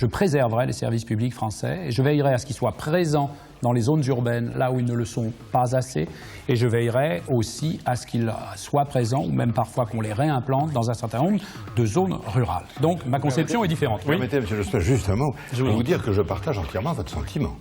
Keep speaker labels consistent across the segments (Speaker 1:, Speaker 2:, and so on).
Speaker 1: je préserverai les services publics français et je veillerai à ce qu'ils soient présents dans les zones urbaines, là où ils ne le sont pas assez, et je veillerai aussi à ce qu'ils soient présents, ou même parfois qu'on les réimplante dans un certain nombre de zones rurales. Donc ma conception est différente. Oui.
Speaker 2: Permettez, M. Jospin, juste un mot, pour vous dire que je partage entièrement votre sentiment.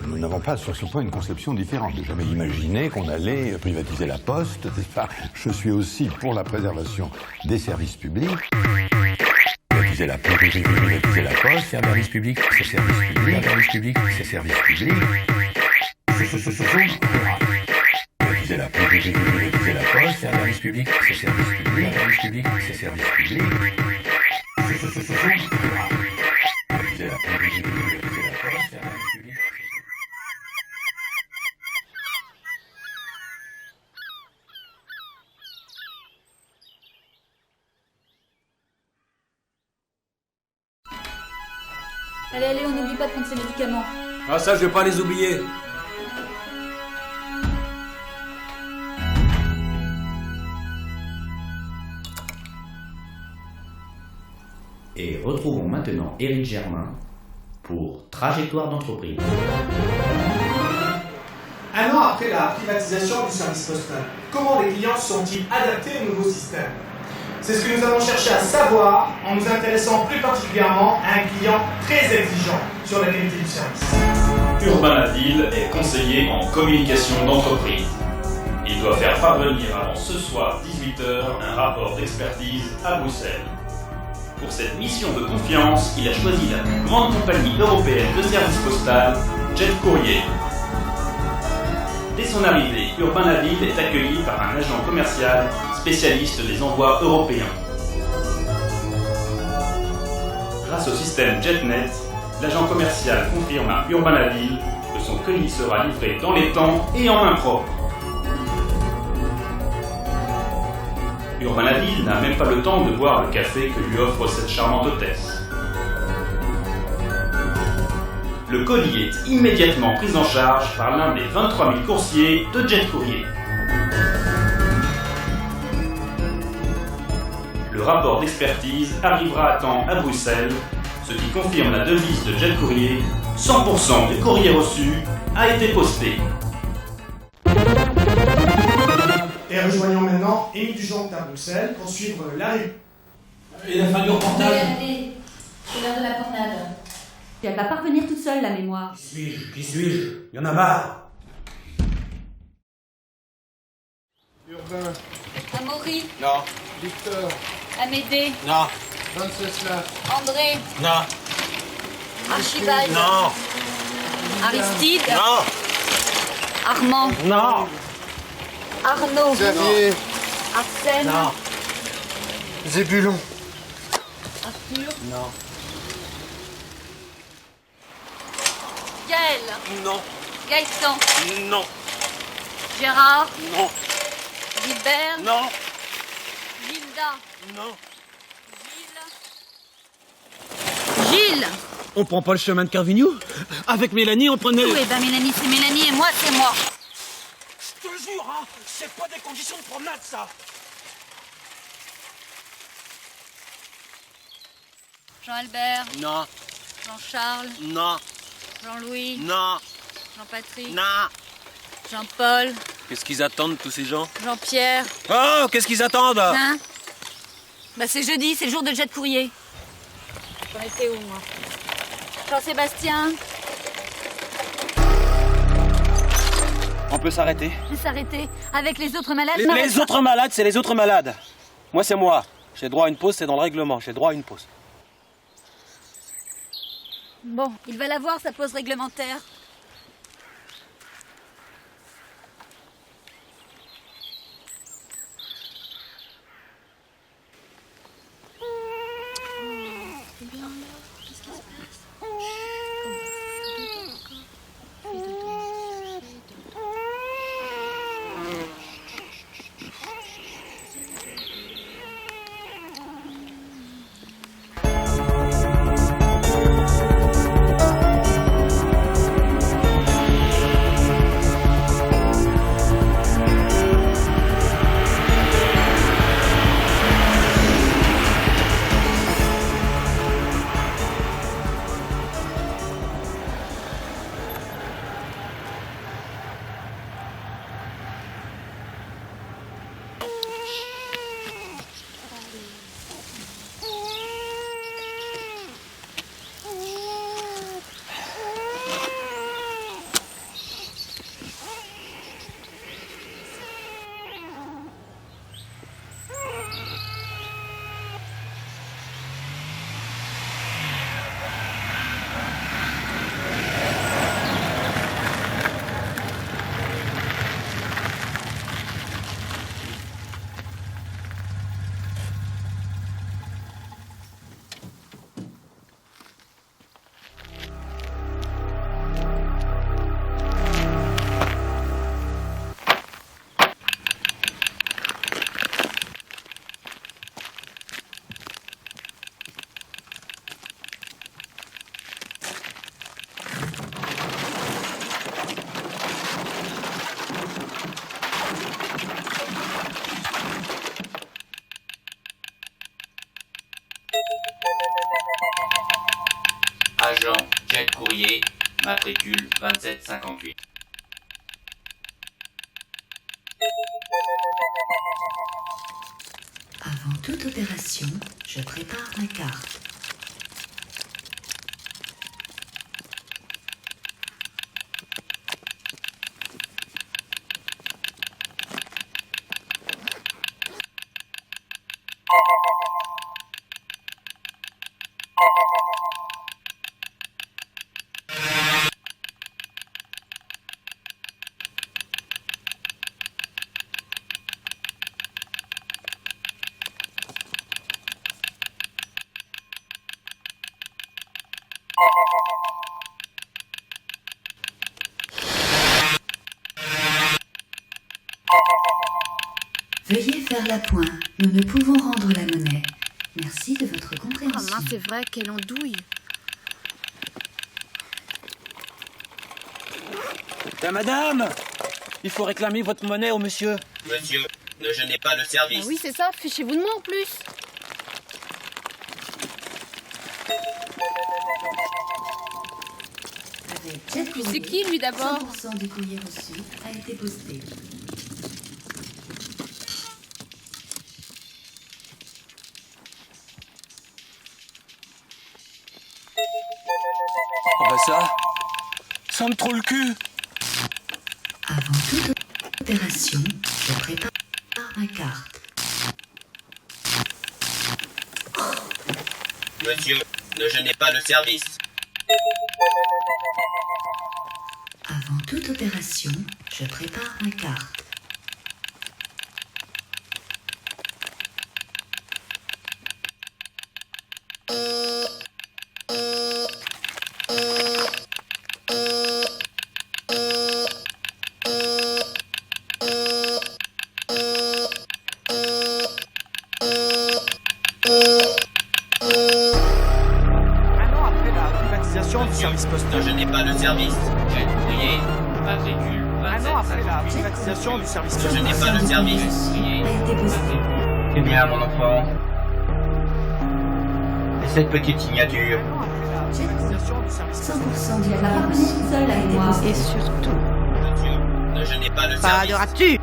Speaker 2: Nous n'avons pas sur ce point une conception différente. Je n'ai jamais imaginé qu'on allait privatiser la Poste, n'est-ce pas? Je suis aussi pour la préservation des services publics. Privatiser la Poste,
Speaker 1: Service public, c'est service public, service public, c'est service public.
Speaker 2: privatiser la Poste,
Speaker 1: Service public, c'est service public, service public, c'est service public.
Speaker 2: privatiser la Poste.
Speaker 3: Allez, allez, on n'oublie pas de prendre ses médicaments.
Speaker 4: Ah ça, je vais pas les oublier.
Speaker 5: Et retrouvons maintenant Éric Germain pour Trajectoire d'entreprise.
Speaker 6: Un an après la privatisation du service postal, comment les clients sont-ils adaptés au nouveau système? C'est ce que nous avons cherché à savoir en nous intéressant plus particulièrement à un client très exigeant sur la qualité du service.
Speaker 7: Urbain Laville est conseiller en communication d'entreprise. Il doit faire parvenir avant ce soir 18h un rapport d'expertise à Bruxelles. Pour cette mission de confiance, il a choisi la plus grande compagnie européenne de service postal, Jet Courrier. Dès son arrivée, Urbain Laville est accueilli par un agent commercial spécialiste des envois européens. Grâce au système JetNet, l'agent commercial confirme à Urbain Laville que son colis sera livré dans les temps et en main propre. Urbain Laville n'a même pas le temps de boire le café que lui offre cette charmante hôtesse. Le colis est immédiatement pris en charge par l'un des 23 000 coursiers de Jet Courrier. Le rapport d'expertise arrivera à temps à Bruxelles, ce qui confirme la devise de Jet Courrier, 100% du courrier reçu a été posté.
Speaker 6: Et rejoignons maintenant Émile Dujonc à Bruxelles pour suivre la rue.
Speaker 4: Et la fin du reportage?
Speaker 3: Regardez, c'est l'heure de la promenade. Elle va pas revenir toute seule, la mémoire.
Speaker 4: Qui suis-je? Il y en a marre.
Speaker 8: Urbain.
Speaker 3: Amaury.
Speaker 8: Non. Victor.
Speaker 3: Amédée.
Speaker 8: Non. Venceslas.
Speaker 3: André.
Speaker 8: Non.
Speaker 3: Archibald.
Speaker 8: Non.
Speaker 3: Aristide.
Speaker 8: Non.
Speaker 3: Armand.
Speaker 8: Non.
Speaker 3: Arnaud.
Speaker 8: Xavier.
Speaker 3: Arsène.
Speaker 8: Non. Zébulon.
Speaker 3: Arthur.
Speaker 8: Non.
Speaker 3: Gaël.
Speaker 8: Non.
Speaker 3: Gaëtan.
Speaker 8: Non.
Speaker 3: Gérard.
Speaker 8: Non.
Speaker 3: Gilbert.
Speaker 8: Non.
Speaker 3: Gilda.
Speaker 8: Non.
Speaker 3: Gilles.
Speaker 4: On prend pas le chemin de Carvignou? Avec Mélanie, on prenait...
Speaker 3: Oui, ben Mélanie, c'est Mélanie et moi, c'est moi.
Speaker 8: Je te jure, hein, c'est pas des conditions de promenade, ça.
Speaker 3: Jean-Albert.
Speaker 8: Non.
Speaker 3: Jean-Charles.
Speaker 8: Non.
Speaker 3: Jean-Louis.
Speaker 8: Non.
Speaker 3: Jean-Patrick.
Speaker 8: Non.
Speaker 3: Jean-Paul.
Speaker 8: Qu'est-ce qu'ils attendent, tous ces gens?
Speaker 3: Jean-Pierre.
Speaker 8: Oh, qu'est-ce qu'ils attendent?
Speaker 3: Hein? Bah c'est jeudi, c'est le jour de Jet Courrier. J'en étais où, moi? Jean-Sébastien.
Speaker 8: On peut s'arrêter.
Speaker 3: S'arrêter avec les autres malades.
Speaker 8: Les autres malades, c'est les autres malades. Moi, c'est moi. J'ai droit à une pause, c'est dans le règlement. J'ai droit à une pause.
Speaker 3: Bon, il va l'avoir, sa pause réglementaire.
Speaker 5: Agent Jet Courrier, matricule 2758.
Speaker 9: Avant toute opération, je prépare ma carte. Veuillez faire la pointe. Nous ne pouvons rendre la monnaie. Merci de votre compréhension.
Speaker 3: Oh mince, c'est vrai, quelle andouille.
Speaker 8: Madame, il faut réclamer votre monnaie au monsieur.
Speaker 5: Monsieur, ne gênez pas le service.
Speaker 3: Ah oui, c'est ça, fichez-vous de moi en plus.
Speaker 9: Avec Jet Courrier,
Speaker 3: C'est qui lui d'abord?
Speaker 9: 100% du courrier reçu a été posté.
Speaker 8: Oh bah ça me trouve le cul.
Speaker 9: Avant toute opération, je prépare ma carte.
Speaker 5: Monsieur, ne gênez pas le service.
Speaker 9: Avant toute opération, je prépare ma carte.
Speaker 5: Ne gênez pas le service. Jet Courrier, matricule 2758.
Speaker 6: Privatisation du service
Speaker 5: Ne gênez pas le service.
Speaker 9: A été posté.
Speaker 5: C'est bien, mon enfant. Et cette petite signature.
Speaker 9: Jet Courrier, 100% du courrier seul a été posté.
Speaker 3: Et surtout,
Speaker 5: Monsieur, ne gênez pas le
Speaker 3: pas
Speaker 5: service.
Speaker 3: de ratus.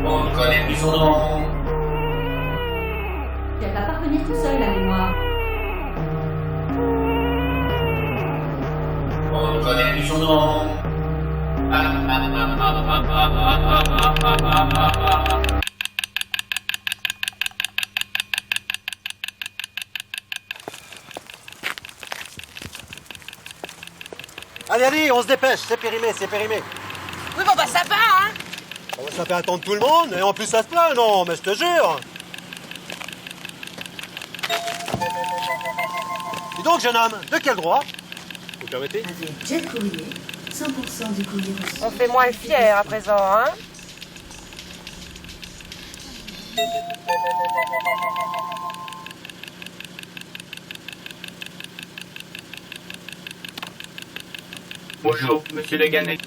Speaker 5: On ne connaît plus son nom.
Speaker 9: Elle va parvenir tout seul, la mémoire.
Speaker 5: On ne connaît plus son nom.
Speaker 8: Allez, allez, on se dépêche, c'est périmé, c'est périmé.
Speaker 3: Oui, bon bah ça va, hein.
Speaker 8: Oh, ça fait attendre tout le monde, et en plus ça se plaint, non, mais je te jure. Dis donc, jeune homme, de quel droit? Vous permettez?
Speaker 9: Avec Jet Courrier, 100% du courrier reçu.
Speaker 10: On fait moins le fier à présent, hein?
Speaker 5: Bonjour, monsieur Le Gannet.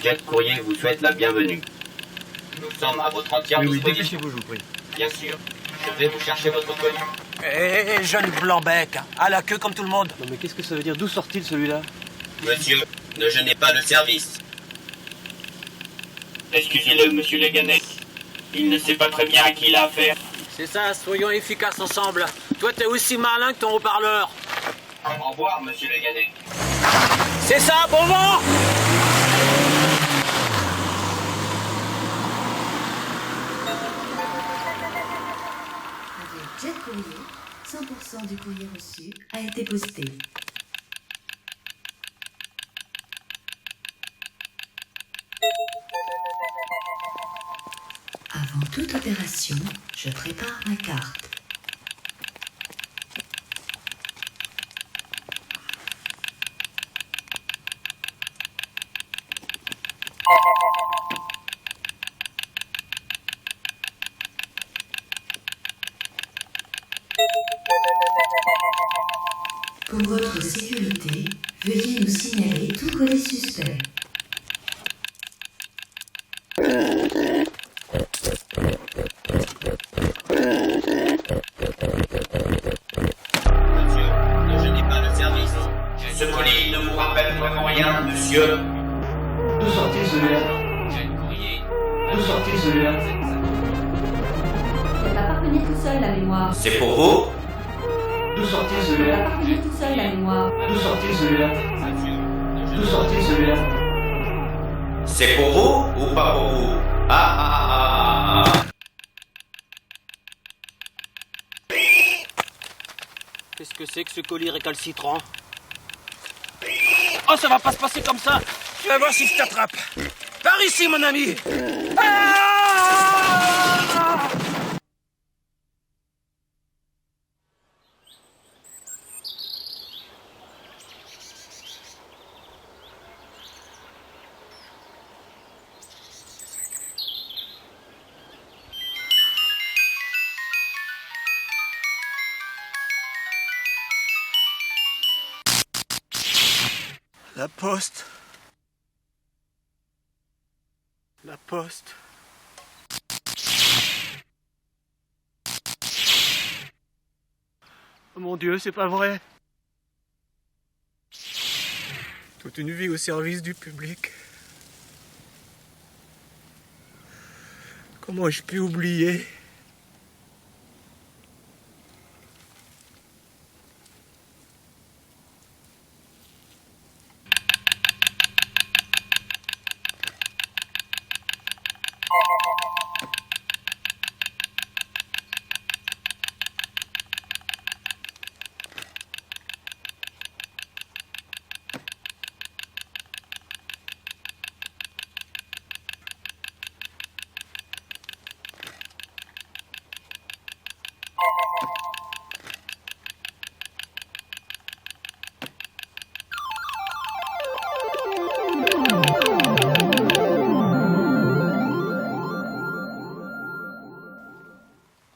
Speaker 5: Jet Courrier vous souhaite la bienvenue. Nous sommes à votre entière disposition.
Speaker 8: dépêchez-vous, je vous prie.
Speaker 5: Bien sûr. Je vais vous chercher votre colis.
Speaker 8: Eh, jeune blanc-bec, à la queue comme tout le monde. Non mais qu'est-ce que ça veut dire? D'où sort-il celui-là?
Speaker 5: Monsieur, ne gênez pas le service. Excusez-le, monsieur Le Gannet. Il ne sait pas très bien à qui il a affaire.
Speaker 8: C'est ça, soyons efficaces ensemble. Toi, t'es aussi malin que ton haut-parleur.
Speaker 5: Au revoir, monsieur Le Gannet.
Speaker 8: C'est ça, bon vent!
Speaker 9: Avec Jet Courrier, 100% du courrier reçu a été posté. Avant toute opération, je prépare ma carte. Pour votre sécurité, veuillez nous signaler tout colis suspect.
Speaker 5: Monsieur, ne gênez pas le
Speaker 7: Monsieur.
Speaker 6: D'où sort-il celui-là? D'où sort-il celui-là?
Speaker 9: Elle va pas revenir tout seul, la mémoire.
Speaker 5: C'est pour vous?
Speaker 6: D'où sort-il
Speaker 9: Elle
Speaker 6: celui-là?
Speaker 9: va pas revenir tout seul, la mémoire.
Speaker 6: D'où sort-il celui-là? D'où sort-il celui-là?
Speaker 5: C'est pour vous ou pas pour vous? Ah.
Speaker 8: Qu'est-ce que c'est que ce colis récalcitrant? Oh, ça va pas se passer comme ça! Tu vas voir si je t'attrape! Par ici, mon ami! Ah! La poste. La poste. Oh mon Dieu, c'est pas vrai. Toute une vie au service du public. Comment ai-je pu oublier?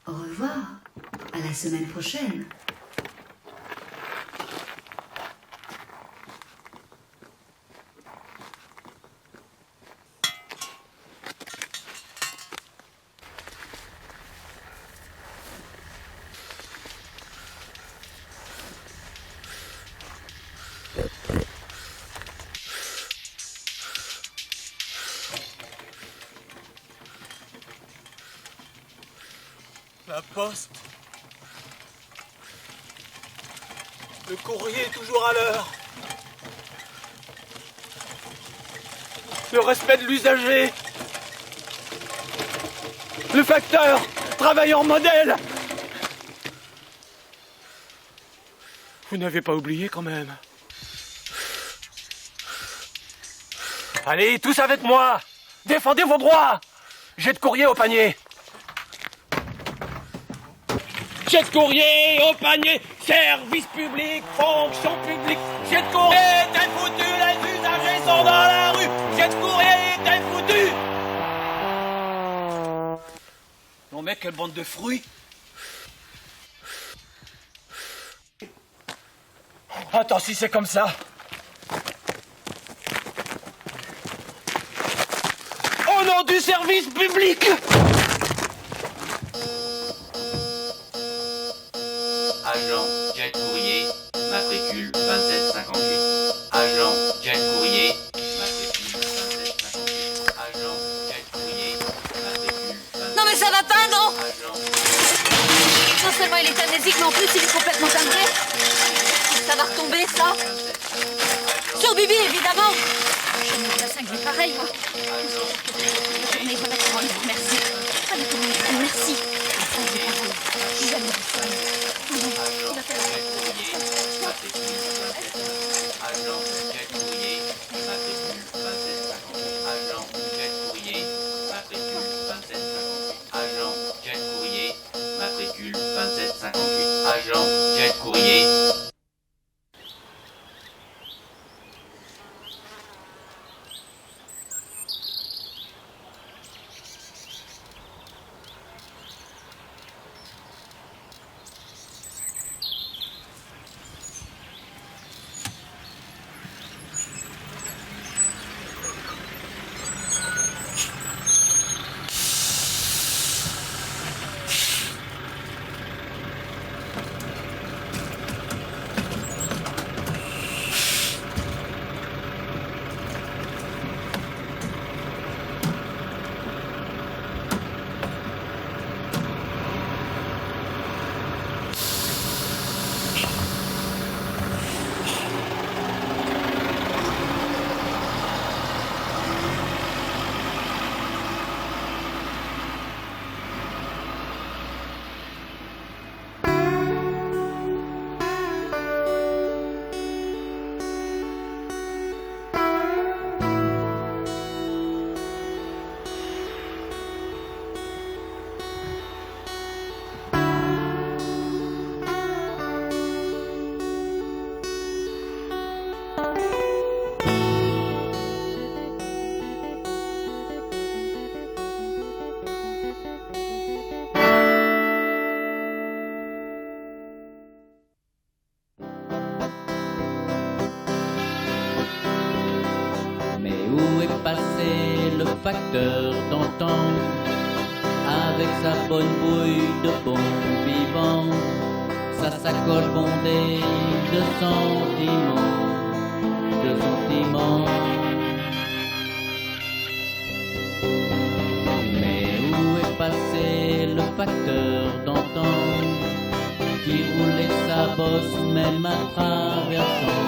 Speaker 9: Au revoir. À la semaine prochaine.
Speaker 8: La poste. Le courrier est toujours à l'heure. Le respect de l'usager. Le facteur. Travailleur modèle. Vous n'avez pas oublié quand même. Allez, tous avec moi. Défendez vos droits. Jet de courrier au panier. Jet de courrier au panier, service public, fonction publique. Jet de courrier, t'es foutu, les usagers sont dans la rue. Jet de courrier, t'es foutu. Non mec, quelle bande de fruits. Attends, si c'est comme ça. Au nom du service public.
Speaker 5: Agent Jet Courrier, matricule 2758. Agent Jet Courrier, matricule 2758. Agent Jet Courrier, matricule 2758.
Speaker 3: Non mais ça va pas, non? Non seulement il est amnésique, mais en plus il est complètement timbré. Ça va retomber, ça. Sur Bibi, évidemment. Je me la cinglée pareil, moi. Mais il faut mettre en libre, merci. Pas de commande, merci. Jamais.
Speaker 5: Agent Jet Courrier, matricule 2758. Agent Jet Courrier, matricule 2758. Agent Jet Courrier, matricule 2758. Agent Jet Courrier.
Speaker 11: passé le facteur d'antan, avec sa bonne bouille de bon vivant, sa sacoche bondée de sentiments, de sentiments. Mais où est passé le facteur d'antan, qui roulait sa bosse même à traversant,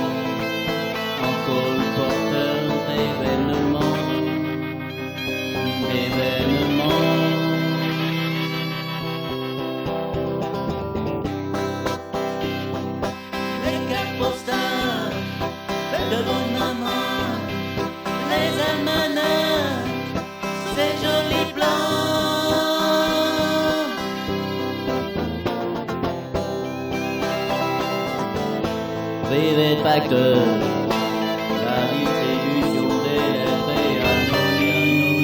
Speaker 11: en colporteur d'événements, d'événements. Les cartes postales de bonne maman, les almanachs, ces jolis plans. Vive le facteur, la distribution des lettres est anonyme.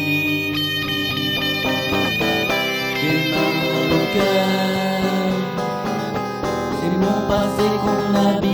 Speaker 11: J'ai mal au cœur, c'est mon passé qu'on habite.